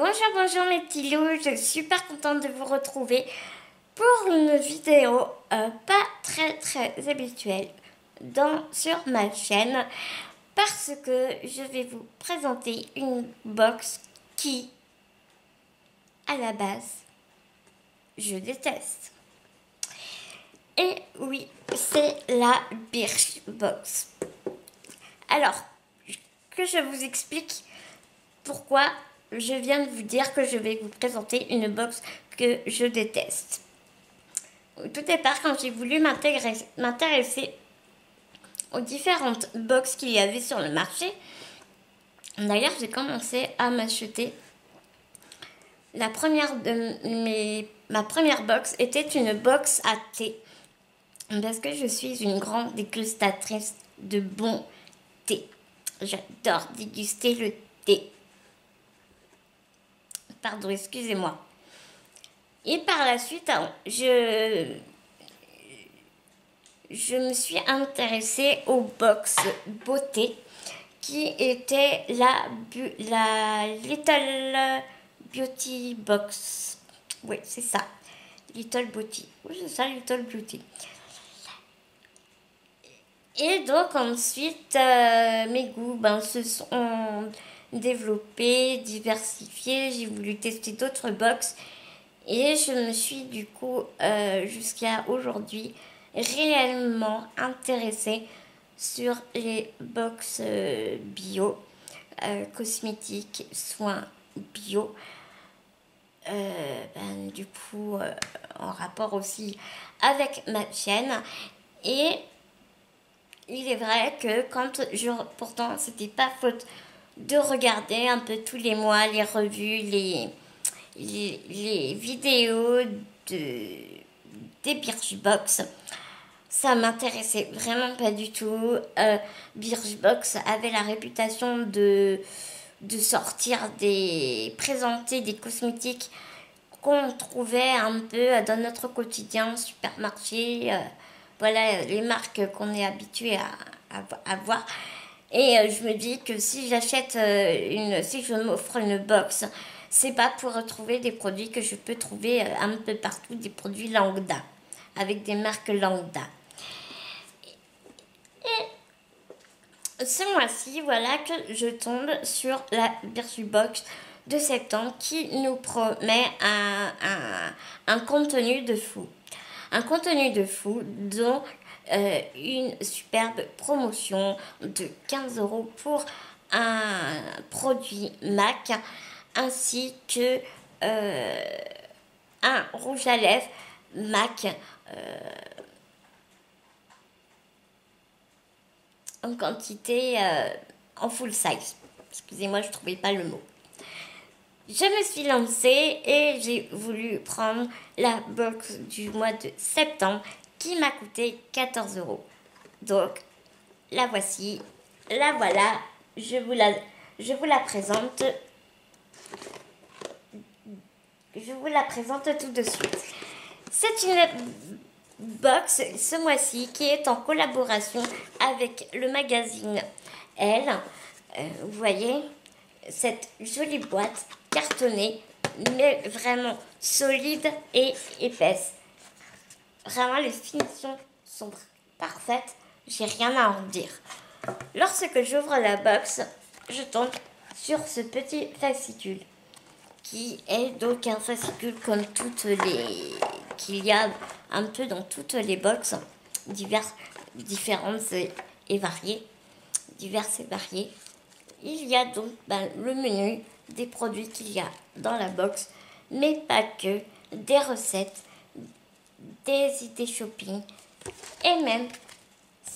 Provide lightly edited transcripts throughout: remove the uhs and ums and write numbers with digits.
Bonjour mes petits loups, je suis super contente de vous retrouver pour une vidéo pas très habituelle sur ma chaîne parce que je vais vous présenter une box qui, à la base, je déteste. Et oui, c'est la Birchbox. Alors, que je vous explique pourquoi je viens de vous dire que je vais vous présenter une box que je déteste. Au tout départ, quand j'ai voulu m'intéresser aux différentes box qu'il y avait sur le marché, d'ailleurs j'ai commencé à m'acheter ma première box était une box à thé parce que je suis une grande dégustatrice de bon thé. J'adore déguster le thé. Pardon, excusez-moi. Et par la suite, je me suis intéressée aux box beauté qui était la Little Beauty Box. Oui, c'est ça. Little Beauty. Oui, c'est ça, Little Beauty. Et donc ensuite, mes goûts se sont développés, diversifiés. J'ai voulu tester d'autres box. Et je me suis du coup, jusqu'à aujourd'hui, réellement intéressée sur les box bio, cosmétiques, soins bio. Du coup, en rapport aussi avec ma chaîne. Et il est vrai que pourtant c'était pas faute de regarder un peu tous les mois les revues, les vidéos des Birchbox. Ça m'intéressait vraiment pas du tout. Birchbox avait la réputation de présenter des cosmétiques qu'on trouvait un peu dans notre quotidien, supermarché. Voilà les marques qu'on est habitué à voir. Et je me dis que si je m'offre une box, c'est pas pour retrouver des produits que je peux trouver un peu partout, des produits lambda, avec des marques lambda. Et ce mois-ci, voilà que je tombe sur la Birchbox de septembre qui nous promet un contenu de fou. Un contenu de fou, dont une superbe promotion de 15 € pour un produit MAC, ainsi que un rouge à lèvres MAC en quantité en full size. Excusez-moi, je ne trouvais pas le mot. Je me suis lancée et j'ai voulu prendre la box du mois de septembre qui m'a coûté 14 €. Donc, la voici, la voilà, je vous la présente. Je vous la présente tout de suite. C'est une box ce mois-ci qui est en collaboration avec le magazine Elle. Vous voyez cette jolie boîte cartonnée, mais vraiment solide et épaisse. Vraiment, les finitions sont parfaites. J'ai rien à en dire. Lorsque j'ouvre la box, je tombe sur ce petit fascicule qui est donc un fascicule comme qu'il y a un peu dans toutes les box, différentes et variées. Diverses et variées. Il y a donc le menu des produits qu'il y a dans la box, mais pas que, des recettes, des idées shopping et même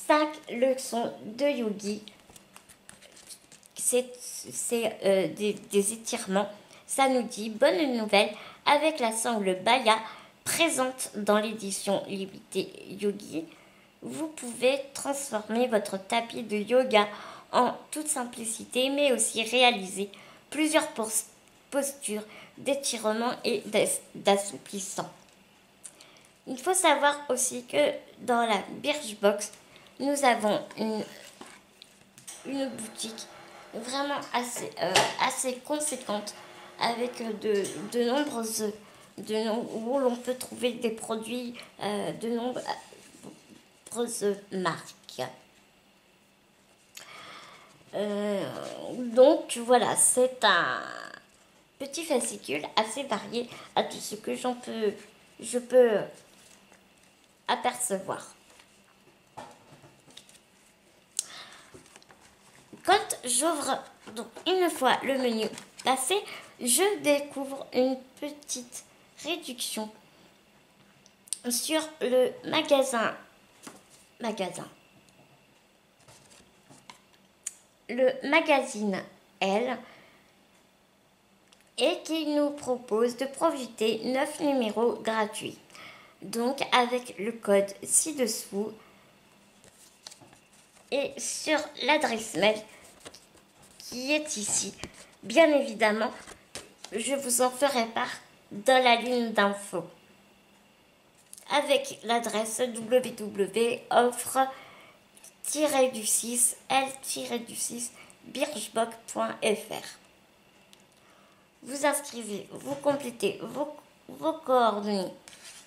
5 leçons de yogi. C'est des étirements. Ça nous dit bonne nouvelle avec la sangle Baya présente dans l'édition limitée Yogi. Vous pouvez transformer votre tapis de yoga en toute simplicité, mais aussi réaliser plusieurs postures d'étirement et d'assouplissement. Il faut savoir aussi que dans la Birchbox, nous avons une boutique vraiment assez conséquente avec de nombreuses où l'on peut trouver des produits de nombreuses marques. Donc voilà, c'est un petit fascicule assez varié à tout ce que je peux apercevoir. Quand j'ouvre donc une fois le menu passé, je découvre une petite réduction sur le magasin. Le magazine L, et qui nous propose de profiter 9 numéros gratuits. Donc avec le code ci-dessous et sur l'adresse mail qui est ici. Bien évidemment, je vous en ferai part dans la ligne d'infos avec l'adresse www.offre-l-6l-birchbock.fr. Vous inscrivez, vous complétez vos coordonnées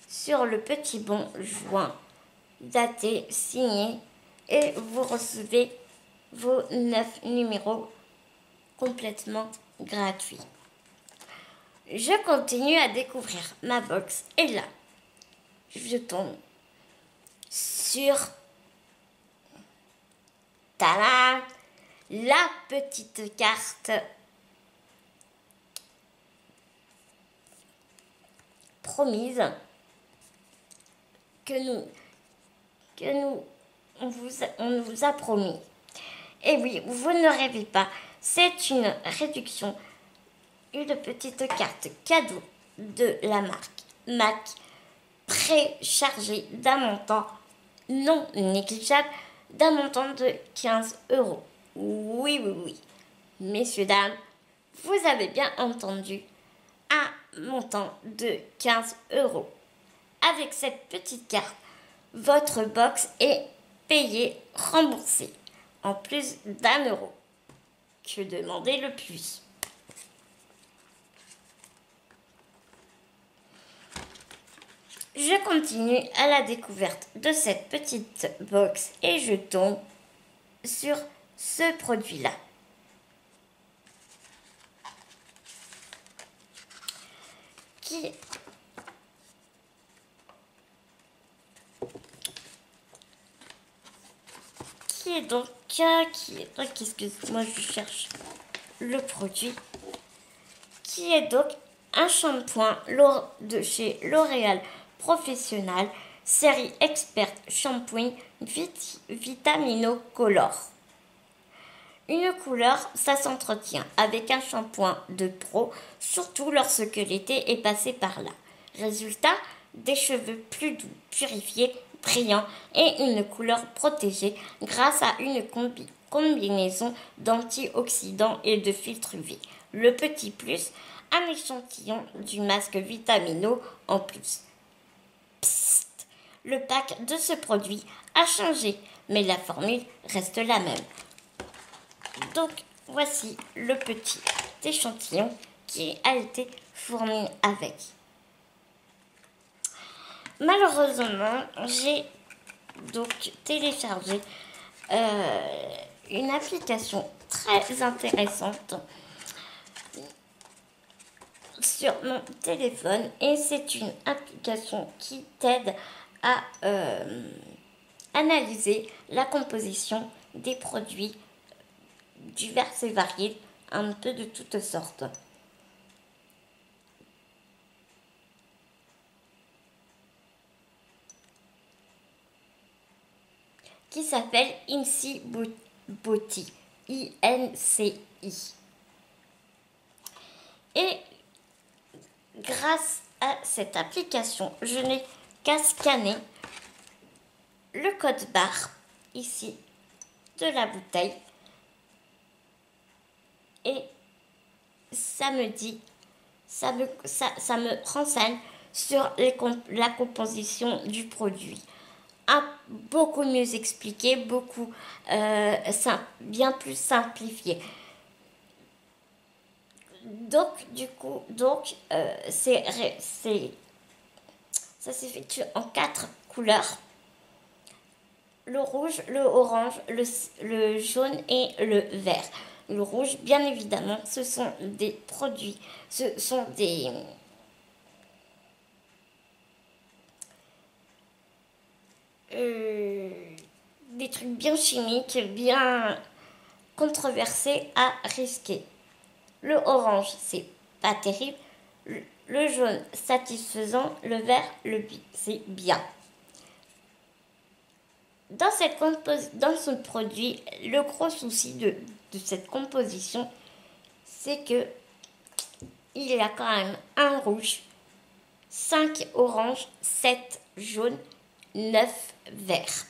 sur le petit bon joint daté, signé, et vous recevez vos 9 numéros complètement gratuits. Je continue à découvrir ma box et là, je tombe sur tada, la petite carte promise on vous a promis. Et oui, vous ne rêvez pas, c'est une réduction, une petite carte cadeau de la marque MAC, préchargée d'un montant non négligeable, d'un montant de 15 €. Oui, messieurs, dames, vous avez bien entendu, un montant de 15 €. Avec cette petite carte, votre box est payée, remboursée, en plus d'1 €. Que demander le plus? Je continue à la découverte de cette petite box et je tombe sur ce produit-là. Qui est donc, excusez-moi, je cherche le produit, qui est donc un shampoing de chez L'Oréal Professionnel, série Expert Shampooing Vitamino Color. Une couleur, ça s'entretient avec un shampoing de pro, surtout lorsque l'été est passé par là. Résultat, des cheveux plus doux, purifiés, brillants et une couleur protégée grâce à une combinaison d'antioxydants et de filtres UV. Le petit plus, un échantillon du masque Vitamino en plus. Psst, le pack de ce produit a changé, mais la formule reste la même. Donc, voici le petit échantillon qui a été fourni avec. Malheureusement, j'ai donc téléchargé une application très intéressante sur mon téléphone, et c'est une application qui t'aide à analyser la composition des produits divers et variés, un peu de toutes sortes. Qui s'appelle INCI Beauty, INCI. Et grâce à cette application, je n'ai qu'à scanner le code barre ici de la bouteille et ça me dit, ça me renseigne sur la composition du produit. Beaucoup mieux expliqué, bien plus simplifié. Donc, du coup, ça s'effectue en 4 couleurs. Le rouge, le orange, le jaune et le vert. Le rouge, bien évidemment, ce sont des produits, ce sont des trucs bien chimiques, bien controversés à risquer. Le orange, c'est pas terrible. Le jaune, satisfaisant. Le vert, c'est bien. Dans ce produit, le gros souci de cette composition, c'est que il y a quand même un rouge, 5 oranges, 7 jaunes, 9 verts.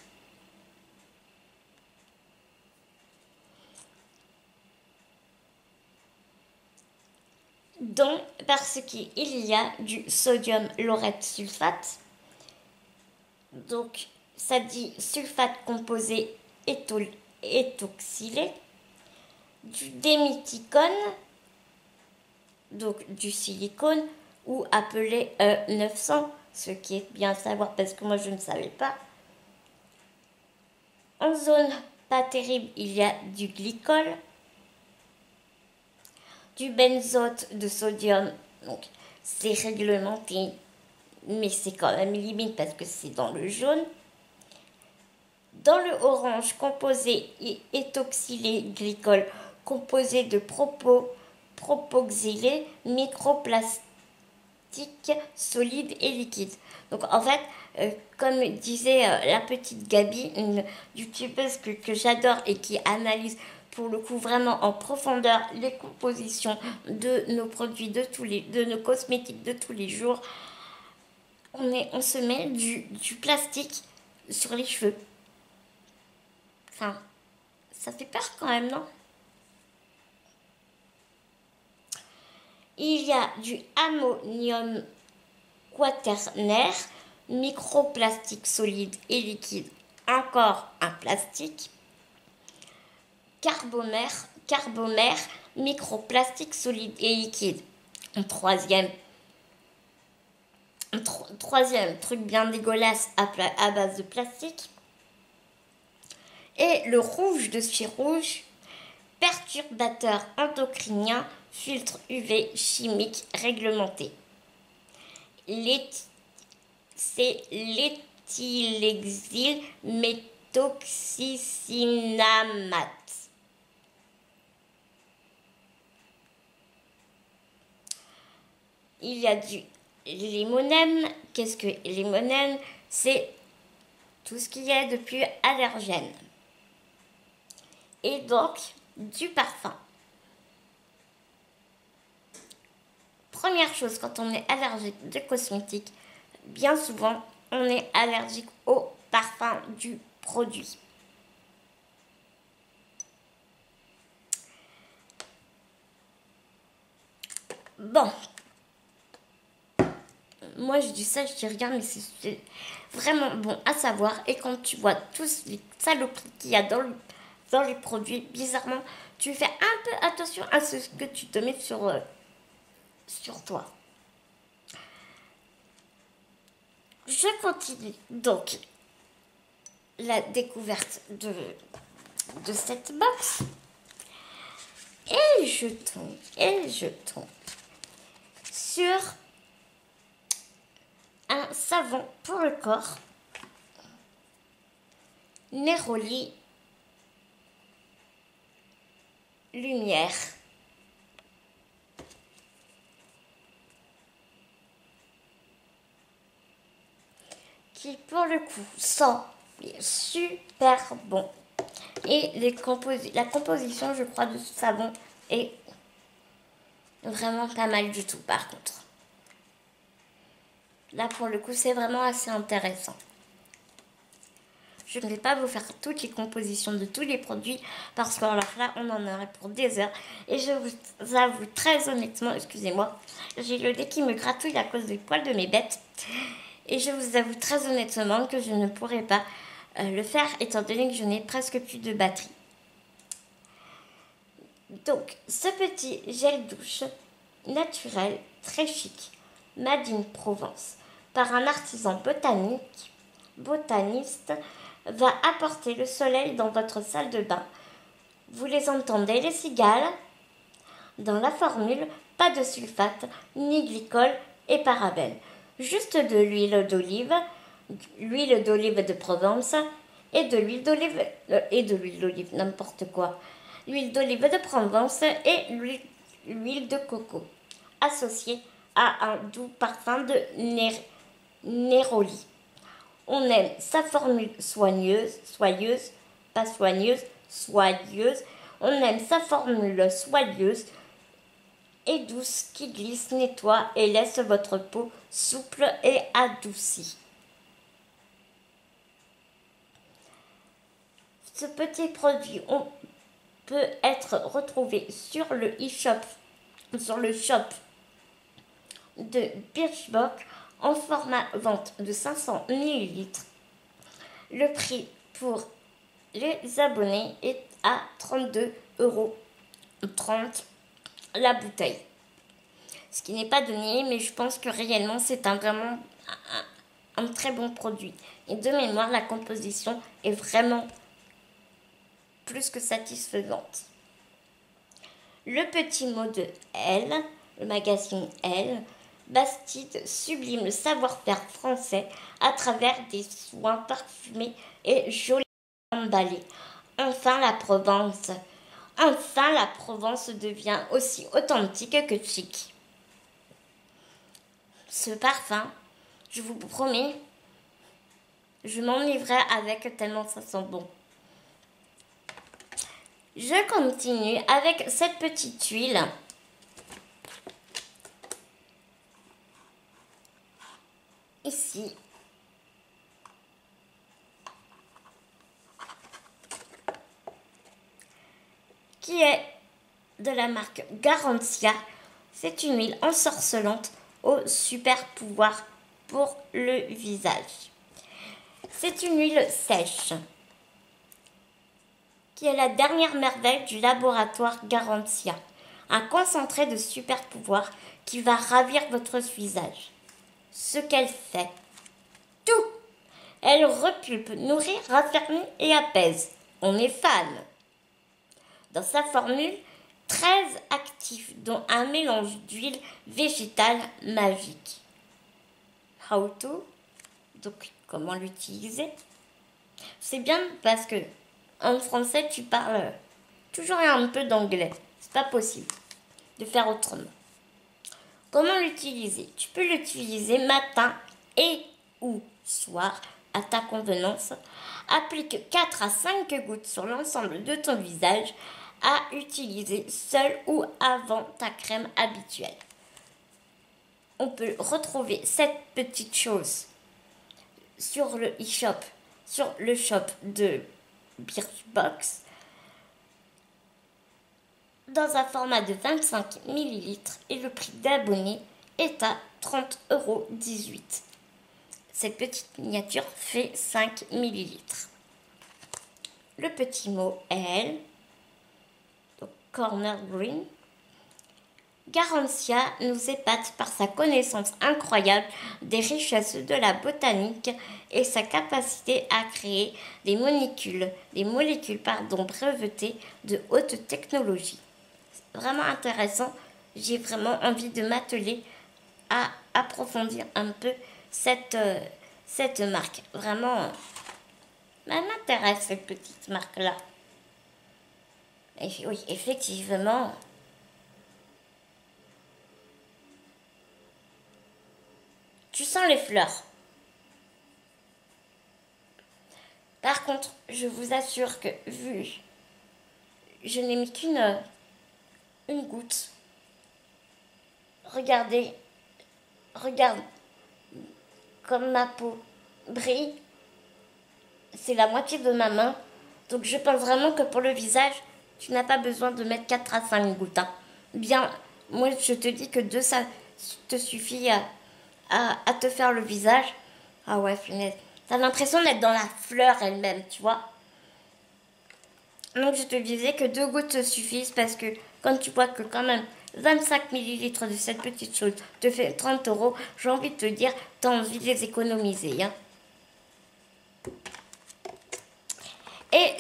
Donc, parce qu'il y a du sodium laureth sulfate. Donc, ça dit sulfate composé étoxylé. Du déméthicone, donc du silicone, ou appelé E900, ce qui est bien à savoir parce que moi je ne savais pas. En zone pas terrible, il y a du glycol, du benzoate de sodium, donc c'est réglementé, mais c'est quand même limite parce que c'est dans le jaune. Dans le orange, composé et étoxylé glycol, composé de propoxylé, microplastique solide et liquide. Donc en fait, comme disait la petite Gabi, une youtubeuse que j'adore et qui analyse pour le coup vraiment en profondeur les compositions de nos produits de nos cosmétiques de tous les jours, on se met du plastique sur les cheveux. Enfin, ça fait peur quand même, non? Il y a du ammonium quaternaire, microplastique solide et liquide, encore un plastique. Carbomère, microplastique solide et liquide. Un troisième truc bien dégueulasse à base de plastique. Et le rouge de chez rouge, perturbateur endocrinien, filtre UV chimique réglementé. C'est l'éthylexyl méthoxycinamate. Il y a du limonène. Qu'est-ce que limonène? C'est tout ce qu'il y a de plus allergène. Et donc, du parfum. Première chose, quand on est allergique de cosmétiques, bien souvent, on est allergique au parfum du produit. Bon. Moi, je dis ça, je dis rien, mais c'est vraiment bon à savoir. Et quand tu vois tous les saloperies qu'il y a dans les produits, bizarrement, tu fais un peu attention à ce que tu te mets sur toi. Je continue donc la découverte de cette box. Et je tombe sur un savon pour le corps, Neroli Lumière. Qui pour le coup sent super bon. Et la composition, je crois, de ce savon est vraiment pas mal du tout par contre. Là pour le coup c'est vraiment assez intéressant. Je ne vais pas vous faire toutes les compositions de tous les produits parce que alors là on en aurait pour des heures. Et je vous avoue très honnêtement, excusez-moi, j'ai le nez qui me gratouille à cause des poils de mes bêtes. Et je vous avoue très honnêtement que je ne pourrai pas le faire étant donné que je n'ai presque plus de batterie. Donc ce petit gel douche naturel, très chic, made in Provence, par un artisan botaniste, va apporter le soleil dans votre salle de bain. Vous les entendez, les cigales? Dans la formule, pas de sulfate, ni glycol et parabènes. Juste de l'huile d'olive de Provence et de l'huile d'olive, n'importe quoi. L'huile d'olive de Provence et l'huile de coco, associée à un doux parfum de néroli. On aime sa formule soyeuse. On aime sa formule soyeuse et douce qui glisse, nettoie et laisse votre peau souple et adoucie. Ce petit produit peut être retrouvé sur le shop de Birchbox en format vente de 500 ml. Le prix pour les abonnés est à 32,30 € la bouteille. Ce qui n'est pas donné, mais je pense que réellement c'est vraiment un très bon produit. Et de mémoire, la composition est vraiment plus que satisfaisante. Le petit mot de Elle, le magazine Elle, Bastide sublime le savoir-faire français à travers des soins parfumés et joliment emballés. Enfin la Provence devient aussi authentique que chic. Ce parfum, je vous promets, je m'enivrais avec tellement ça sent bon. Je continue avec cette petite huile. Ici. Qui est de la marque Garantia. C'est une huile ensorcelante au super pouvoir pour le visage. C'est une huile sèche qui est la dernière merveille du laboratoire Garantia. Un concentré de super pouvoir qui va ravir votre visage. Ce qu'elle fait, tout. Elle repulpe, nourrit, raffermit et apaise. On est fan. Dans sa formule, 13 actifs, dont un mélange d'huile végétale magique. How to? Donc, comment l'utiliser? C'est bien parce que en français, tu parles toujours un peu d'anglais. C'est pas possible de faire autrement. Comment l'utiliser? Tu peux l'utiliser matin et ou soir à ta convenance. Applique 4 à 5 gouttes sur l'ensemble de ton visage à utiliser seul ou avant ta crème habituelle. On peut retrouver cette petite chose sur le e-shop, sur le shop de Birchbox dans un format de 25 ml et le prix d'abonné est à 30,18 €. Cette petite miniature fait 5 ml. Le petit mot L, donc Corner Green. Garantia nous épate par sa connaissance incroyable des richesses de la botanique et sa capacité à créer des molécules brevetées de haute technologie. C'est vraiment intéressant. J'ai vraiment envie de m'atteler à approfondir un peu cette marque. Vraiment, elle m'intéresse cette petite marque-là. Et oui, effectivement. Tu sens les fleurs. Par contre, je vous assure que je n'ai mis qu'une goutte. Regarde comme ma peau brille. C'est la moitié de ma main. Donc je pense vraiment que pour le visage, tu n'as pas besoin de mettre 4 à 5 gouttes. Hein. Bien, moi je te dis que 2, ça te suffit à te faire le visage. Ah ouais, punaise. T'as l'impression d'être dans la fleur elle-même, tu vois. Donc je te disais que 2 gouttes suffisent parce que quand tu vois que quand même 25 millilitres de cette petite chose te fait 30 €. J'ai envie de te dire, t'as envie de les économiser. Hein. Et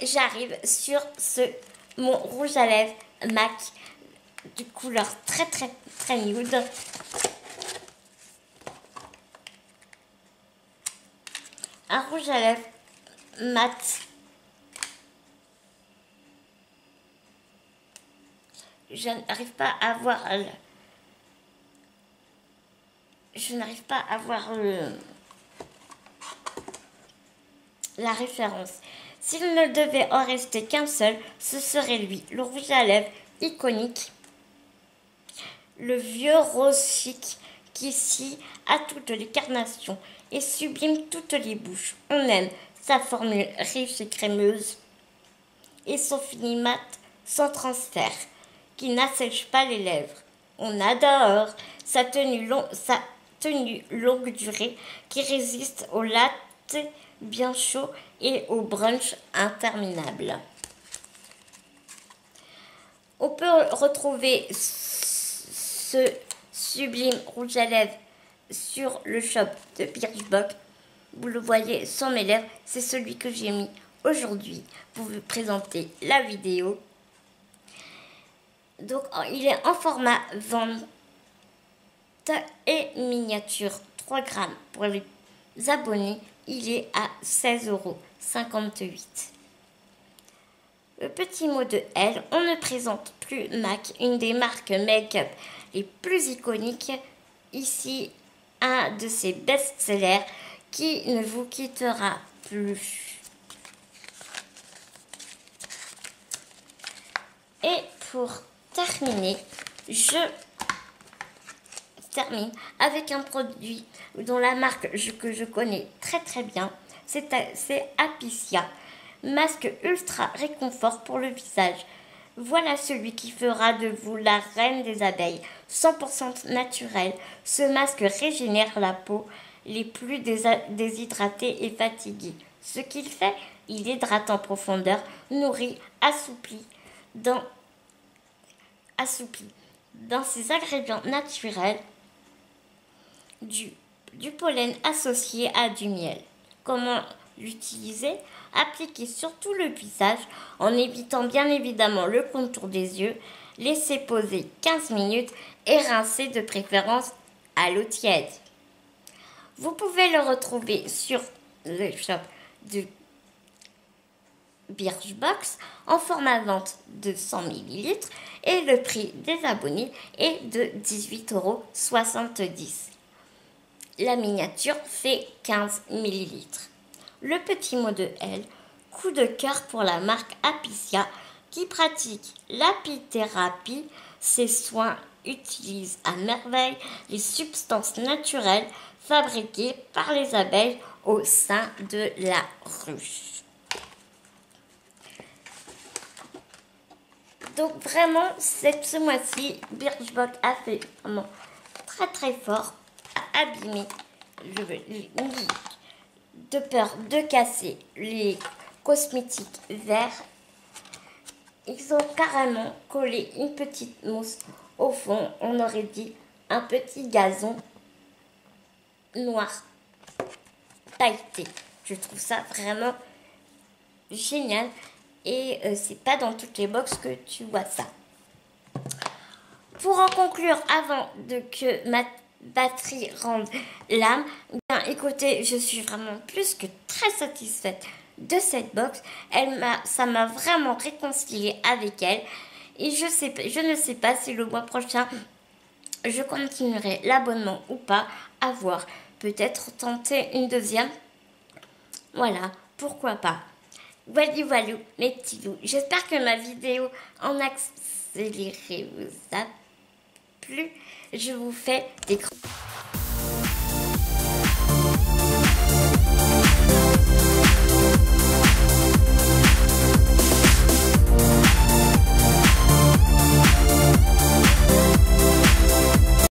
j'arrive sur mon rouge à lèvres MAC de couleur très très très nude. Un rouge à lèvres mat. Je n'arrive pas à voir la référence. S'il ne devait en rester qu'un seul, ce serait lui, le rouge à lèvres iconique, le vieux rose chic qui scie à toutes les carnations et sublime toutes les bouches. On aime sa formule riche et crémeuse et son fini mat sans transfert qui n'assèche pas les lèvres. On adore sa tenue longue durée qui résiste au latte bien chaud et au brunch interminable. On peut retrouver ce sublime rouge à lèvres sur le shop de Birchbox. Vous le voyez sur mes lèvres, c'est celui que j'ai mis aujourd'hui pour vous présenter la vidéo. Donc il est en format vente et miniature 3 grammes pour les abonnés. Il est à 16,58 €. Le petit mot de L, on ne présente plus MAC, une des marques make-up les plus iconiques. Ici, un de ses best-sellers qui ne vous quittera plus. Et pour terminer, je termine avec un produit dont la marque que je connais très très bien. C'est Apicia. Masque ultra réconfort pour le visage. Voilà celui qui fera de vous la reine des abeilles. 100% naturel. Ce masque régénère la peau les plus déshydratées et fatiguées. Ce qu'il fait, il hydrate en profondeur, nourrit, assouplit dans ses ingrédients naturels du pollen associé à du miel. Comment l'utiliser? Appliquer sur tout le visage en évitant bien évidemment le contour des yeux. Laisser poser 15 minutes et rincer de préférence à l'eau tiède. Vous pouvez le retrouver sur le shop de Birchbox en format vente de 100 ml et le prix des abonnés est de 18,70 €. La miniature fait 15 ml. Le petit mot de L, coup de cœur pour la marque Apicia qui pratique l'apithérapie. Ces soins utilisent à merveille les substances naturelles fabriquées par les abeilles au sein de la ruche. Donc vraiment, ce mois-ci, Birchbox a fait vraiment très très fort à abîmer de peur de casser les cosmétiques verts. Ils ont carrément collé une petite mousse au fond. On aurait dit un petit gazon noir pailleté. Je trouve ça vraiment génial. Et c'est pas dans toutes les box que tu vois ça. Pour en conclure, avant que ma batterie rende l'âme, bien écoutez, je suis vraiment plus que très satisfaite de cette box. Ça m'a vraiment réconciliée avec elle. Et je ne sais pas si le mois prochain, je continuerai l'abonnement ou pas. À voir. Peut-être tenter une deuxième. Voilà, pourquoi pas. Voilà, mes petits loups. J'espère que ma vidéo en accéléré vous a plu. Je vous fais des gros